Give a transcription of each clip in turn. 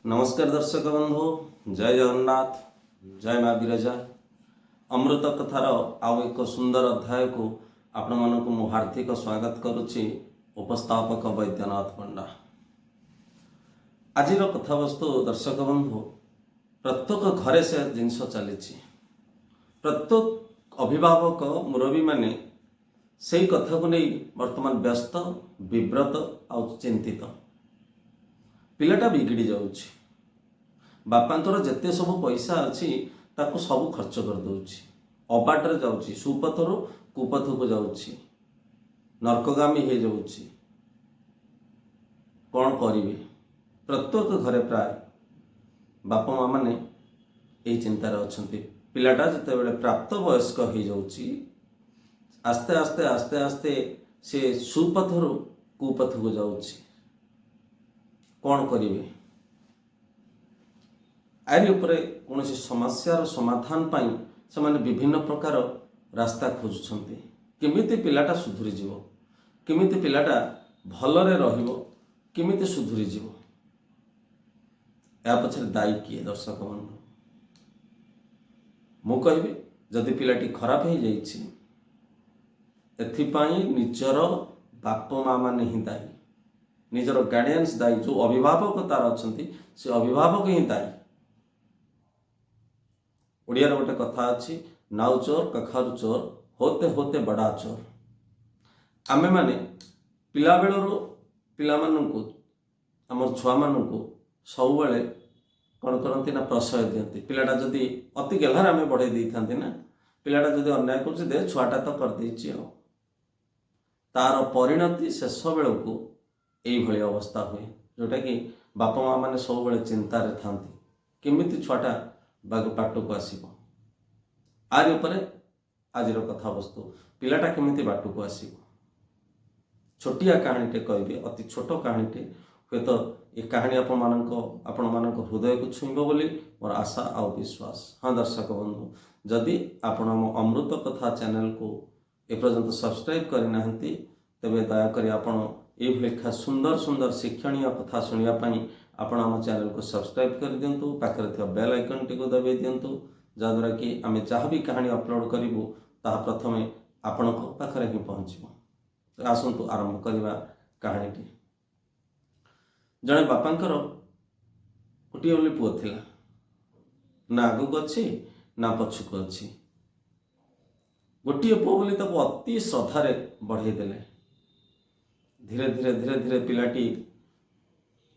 नमस्कार दर्शक बंधु, जय जगन्नाथ, जय माँ विरजा। अमृत कथार आउ एक सुंदर अध्याय को आपण मानक मु हार्दिक स्वागत करुच्ची। उपस्थापक वैद्यनाथ पंडा। आज कथावस्तु दर्शक बंधु, प्रत्येक घरे से जिनस चली। प्रत्येक अभिभावक मुरबी माने से कथा को नहीं वर्तमान व्यस्त, विव्रत आ चिंतित। पिलाटा बिगड़ी जाउछि, बापांकर जेते सब पैसा अच्छी ताको सब खर्च कर दउछि, अबाटरे जाउछि, सुपथरु कुपथ को जाउछि, नरकगामी हो जाउछि। कौन करिवे? प्रत्येक घरे प्राय बापा माँ माने यही चिंतार अछंती। पिलाटा जिते बेले प्राप्त वयस्क हो जाउछि, आस्ते आस्ते आस्ते आस्ते से सुपथरु कुपथ को जाउछि। कौन करिवे? आरि उपरे कौन समस्यार समाधान पाई से माने विभिन्न प्रकार रास्ता खोजुछंती। केमिति पिलाटा सुधुरी जीवो, केमिति पिलाटा भलरे रहिबो, केमिति सुधुरी जीवो। या पछरे दायी किए? दर्शक बंधु, मु कहबी जदि पिलाटी खराब हो जाइछि, एथिपाई निजर बाप माँ माने ही दायी, निजर गार्डियंस दायी। जो अभिभावक तार अछंती से अभिभावक ही दायी। ओडियार गोटे कथा अच्छी, नाउ चोर कखारु चोर, होते होते बड़ा चोर। आमे माने पिला बेलरो पिला माननकु, हमर छुआ माननकु सब बेले कौन करती ना प्रशय दियंती। पिलाटा जदि अति गेलार आमे बढ़ाई देई थांती ना, पिलाटा जदि अन्याय करछि, दे छुआटा तो कर देछि, तार परिणति शेष बेलू यही अवस्था हुए, जोटा कि बापा माँ मैंने सब बेले चिंतार थांती केमिति छुआटा बाटू को आसीबो। आरि उपरे आज कथा वस्तु, पिलाटा केमिति बाटू को आसीबो। छोटिया कहानीटे कहबी, अति छोट कहानीटे, हुए तो ये कहानी आपण मानक हृदय को छुईब बोली मोर आशा आ विश्वास। हाँ दर्शक बंधु, जदि आपण अमृत कथा चैनल को एपर्यंत सब्सक्राइब करना तेबे दयाकोरी आपण ये सुंदर सुंदर शिक्षणीय कथा शुणापी आपण आम चैनल को सब्सक्राइब कर दिंतु, पाखे थी बेल आइकन टी दबाई दिंतु, जहाँद्वारा कि आम जहाँ भी कहानी अपलोड करूँ ताहा प्रथमे आपण पाखे ही पहुँचब। आसतु आरंभ करवा कहानीटी। जड़े बापांकर गोटे बोली पुओ थिला, ना आगक अच्छी ना पछुक अच्छी। गोटे पुओ बोली ताको अति श्रद्धारे बढ़ाई देले। धीरे धीरे धीरे धीरे पिलाटी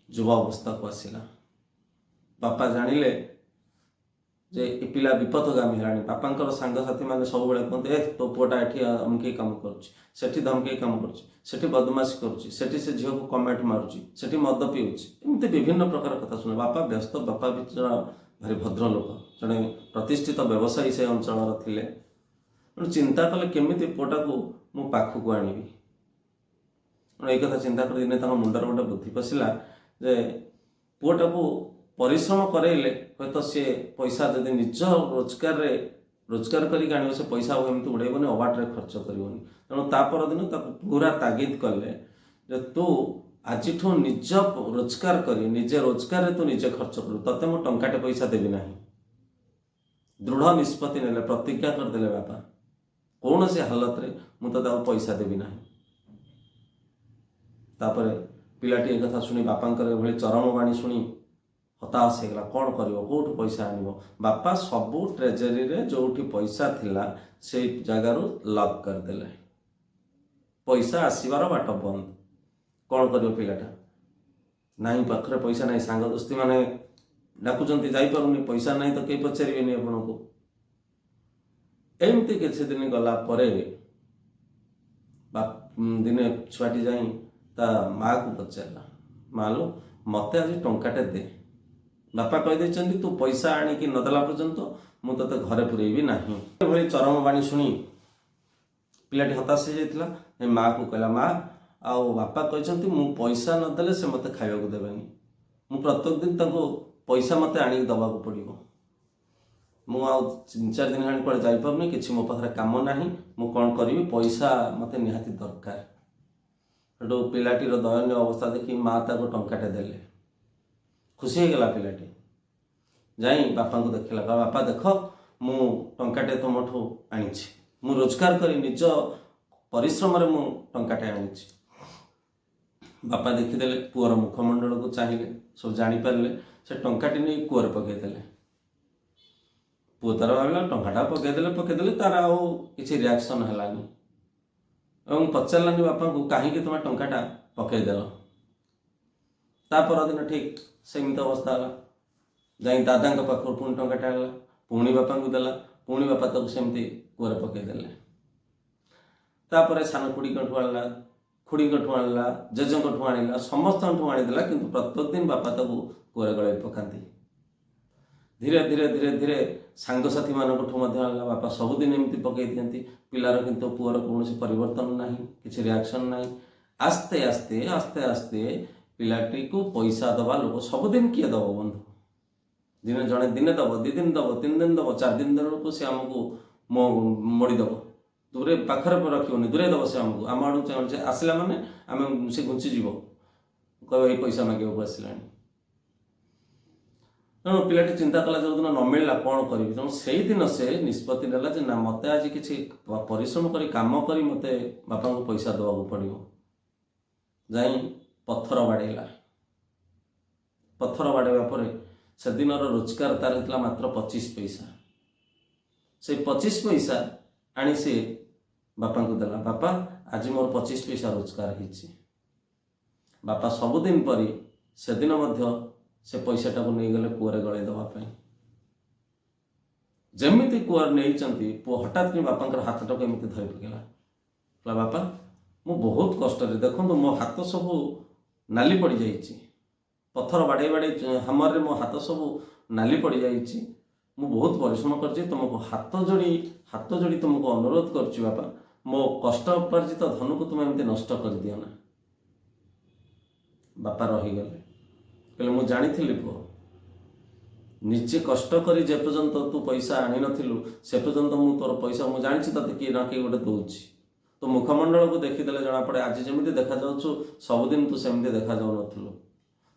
युवा अवस्था को आसिला। बापा जानिले जे ए पिला विपदगामी हेलानी। बापांकर सांगसाथी माने सब बेले कहते, तो पुआटा एठी अमके काम करुछि, सेठी धमके काम करुछि, सेठी बदमाशी करुछि, सेठी से झियो को कमेंट मारुछि, सेठी मद पिउछि, एमती विभिन्न प्रकार कथा सुने। बापा व्यस्त, बापा बिचरा भारी भद्र लोक, जड़े प्रतिष्ठित व्यवसायी से अंचल थिले। चिंता कले केमिति पुआटा को मु पाखु को आनिबी। एक कथा चिंता कर दिने ताଙ୍କ मुंडर गोटे बुद्धि पशिला जे पुआटा को परिश्रम करेले हे तो सी पैसा जदि निज रोजगार करी आने से पैसा एमती उड़ेबनी, अबाटे खर्च करनी। तेणु तापर दिन पूरा तागिद कले जे तू आज निज रोजगार करी, निजे रोजगार तू निजे खर्च करू, तते मु टंकाटे पैसा देवी ना। दृढ़ निष्पत्ति ने प्रतिज्ञा करदे बापा, कौन से हालत रे मु तो पैसा देवी ना। तापर पिलाटी एक कथा शुणी बापांकर भली चरम बाणी शुणी हताश हो गला। कौन करिवो, कोठु पैसा आनिबो? बापा सबू ट्रेजरी रे जोठी पैसा थिला से जगार लॉक कर देले, पैसा आसीबार बाट बंद। कौन करिवो पिलाटा? नाही पाखरे पैसा नाही, सांग दोस्ती माने डाकुचंती जाई पारुनी, पैसा नाही तो केही पचारिबेनी आपनको। एमती किछि दिन गला परे दिने छुआटी जाई ता माँ को पचारा, माँ लो मते आज टंकाटे दे। बापा कही तू पैसा आणिकी नदेला पर्यंत मु ते घरे पुरेबी नाही। भली चरम बाणी शुणी पिलाटी हताश हो जाता। माँ को कहला, माँ आओ बापा कहते मु पैसा नदेले से मते खाइबा को देबेनी, मु प्रत्येक दिन ताको पैसा मते आणिकी दबा को पड़िबो। मु आ 3-4 दिन हानि कुआडे जाई पारुनी, किछि मो पाखरे काम नाही, मु कोन करिवि, पैसा मते निहाती दरकार। हेटु पिलाटीर दयनीय अवस्था देखि माँ ताको टंकाटे देले। खुशी हो गला पिलाटी जाई बापा को देखला बापा देख मु टंकाटे तुमठू आनी मु रोजगार करी निज परिश्रम रे मु टंकाटे आनी बापा देखीदेले पुअर मुखमंडल को चाहिए सब जापारे से टंकाटी नहीं कूअर पकईदे पु तार भाविला टंकाटा पकईदे तार आउ किसी रिएक्शन है पचारानी बापा को कहीं तुम टंकाटा पकईदेल ता परदिन ठीक सेमती अवस्था है जाई दादा पाखर पुणी टंकाटा आला पुणी बापा को देला पुणी बापा तक सेमती कूअर पकईदे तापर सान खुड़ी आला खुड़ी आना जेज आना समस्त आनीदेला किंतु प्रत्येक दिन बापा ताको कूअर गड़े पकाती धीरे धीरे धीरे धीरे सांगसाथी मानू आना बापा सबुदिन एमती पकई दिखती पिलार किंतु पुअर कौन परिवर्तन ना कि रिएक्शन ना आस्ते आस्ते आस्ते आस्ते पिलाटी को पैसा दबा लोक सबुदिन किए दब बंधु दिन जड़े दिने दब 2 दिन दब 3 दिन दब 4 दिन को सी आमको मोड़ीदब दूरे पाखरे रखनी दूरे दब से आमको आम आड़ आसला माने आम से घुंचीज कह ये पैसा मागे आसला तेणु पिलाटी चिंता कला जो दिन न मिलला कौन करी तेणु से दिन से निष्पत्ति नेला जे ना मत आज किसी परिश्रम करी काम करी मत बापा को पैसा दवा पड़ो जाई पत्थर बाड़ेला पत्थर बाड़ेवा पर से दिन रोजगार तार होता मात्र 25 पैसा से 25 पैसा आनी से बापा को देला बापा आज मोर 25 पैसा रोजगार होती बापा सबुदिन परी से दिन से पैसाटा को नहीं गले कूअर गड़े दवाई जमीती कूअर नहीं पु हठात कि बापा हाथ टाक एमती धरी पकेला बापा मु बहुत कष्ट देखो मो हाथ सब नाली पड़ जाइए पत्थर बाड़े बाड़े हामर मो हाथ सब नाली पड़ जाइए मु बहुत परिश्रम कर तुमको हाथ जोड़ी तुमको अनुरोध कर बापा मो कष्ट उपार्जित धन को तुम एमती नष्ट कर दियो ना बापा रहीगले कहले मु जानी पुओ निजे कष्ट करी जे पर्यंत तू पैसा आनी नथिलु से पर्यंत मु तोर पैसा मु जानी तते कि ना कि गोटे दउछि तो मुखमंडल को देखीदेले जना पड़े आज जमी देखा जाऊँ सबुदिन तू सेमती देखा जाऊ नथिलु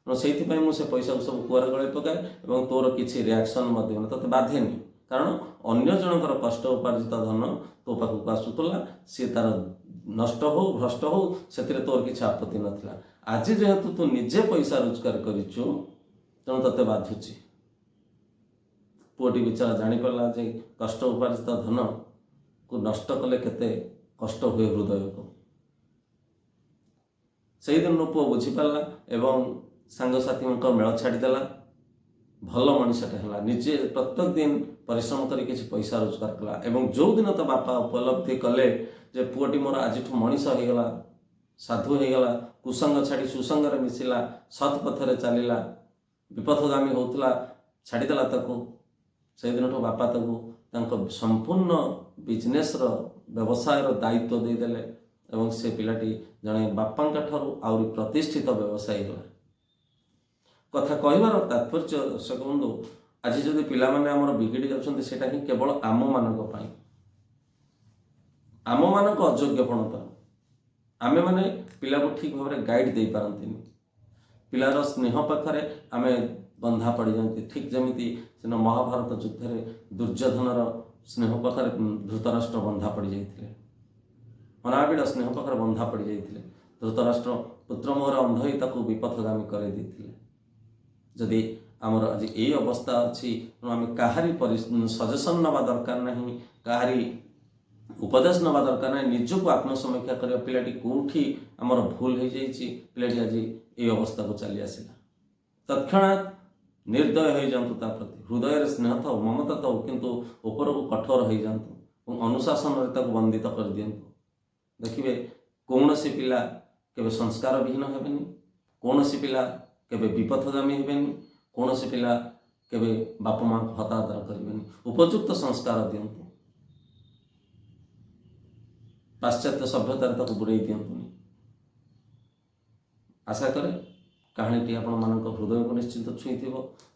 से मुझे पैसा को सब कूअर गड़े पकाए और तोर किसी रिएक्शन तोते बाधेनि कारण अन्य जनकर कष्ट उपार्जित धन तो पाखक आसूला सी तार नष्ट हो भ्रष्ट हो से तोर किसी आपत्ति नाला आज जेहेतु तू निजे पैसा रोजगार करिचु तेणु तते बाधुची पुओटी बिचारा जानीपारा जे कष्ट उपार्जित धन को नष्ट कले केते कष्ट हुए हृदय को से दिन पुओ बुझीपारा एवं सांगसाथी मेल छाड़देला भल मनीषाटे है निजे प्रत्येक दिन परिश्रम कर किसी पैसा रोजगार कला एवं जो दिन तो बापा उपलब्धि कले जे पुओटी मोर आज मनीष होगला साधु होगला कुसंग छाड़ी सुसंग मिसिला सत् पथरे चलला विपथगामी होता छाड़देला से दिन बापा संपूर्ण बिजनेस व्यवसाय व्यवसाय दायित्व देदेले एवं से पिलाटी जड़े बापा ठारू प्रतिष्ठित व्यवसायी है कथा कहबार तात्पर्य दर्शक बंधु आज जदि पिला माने हमर बिगड़ी जाउछन्ते सेटा ही केवल आम मानक पाई आम मानक अयोग्यपण पर आमे माने पिला को ठीक भाव गाइड दे पारंतिनी पिलार स्नेह पाखरे आमे बंधा पड़ जाती ठीक जमीती से महाभारत युद्ध में दुर्योधनर स्नेह पाखरे धृतराष्ट्र बंधा पड़ जाते अनाबिड़ स्नेह पाखरे बंधा पड़ जाते धृतराष्ट्र पुत्र मोहर अंध ही विपथगामी कर जदि आमर आज यही अवस्था अच्छी आम कहारी सजेसन नवा दरकार नहीं कहारी उपदेश नवा दरकार नहीं निजक आत्मसमीक्षा कर पिलाटी कौटी आमर भूल हो जाइए पिलाटी आज ये अवस्था को चली आसला तत्क्षणात् निर्दय हो जातु प्रति हृदय स्नेह था ममता था किंतु ऊपर को कठोर हो जातु अनुशासन बंदित कर दिंतु देखिए कौन सी पिला केवे संस्कार विहीन हेबेनी कौन सी पिला केवे विपथगामी हेबेनी कौन सी पिला केवे बाप माँ को हतादर करें उपयुक्त संस्कार दिंतु पाश्चात्य सभ्यतार बुड़े दिंतुनि आशा करे कहानीटी आपण मानक हृदय को निश्चित छुई थी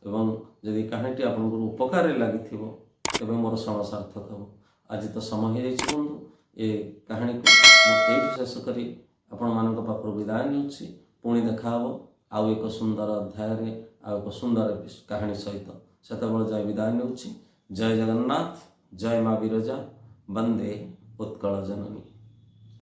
एवं जदि कहानीटी आपन उपकार लगी तेज मोर समय सार्थक हो आज तो समय हो बंधु ये कहानी को ये शेष करी आपण मानक पाखर विदाय नहीं पुणी देखा आउ एक सुंदर अध्याय ଆଉ ଏକ ସୁନ୍ଦର କାହାଣୀ ସହିତ ସେତେବେଳେ ଯାଇ ବିଦାୟ ନେଉଛି। ଜୟ ଜଗନ୍ନାଥ, ଜୟ ମା ବିରଜା, ବନ୍ଦେ ଉତ୍କଳ ଜନନୀ।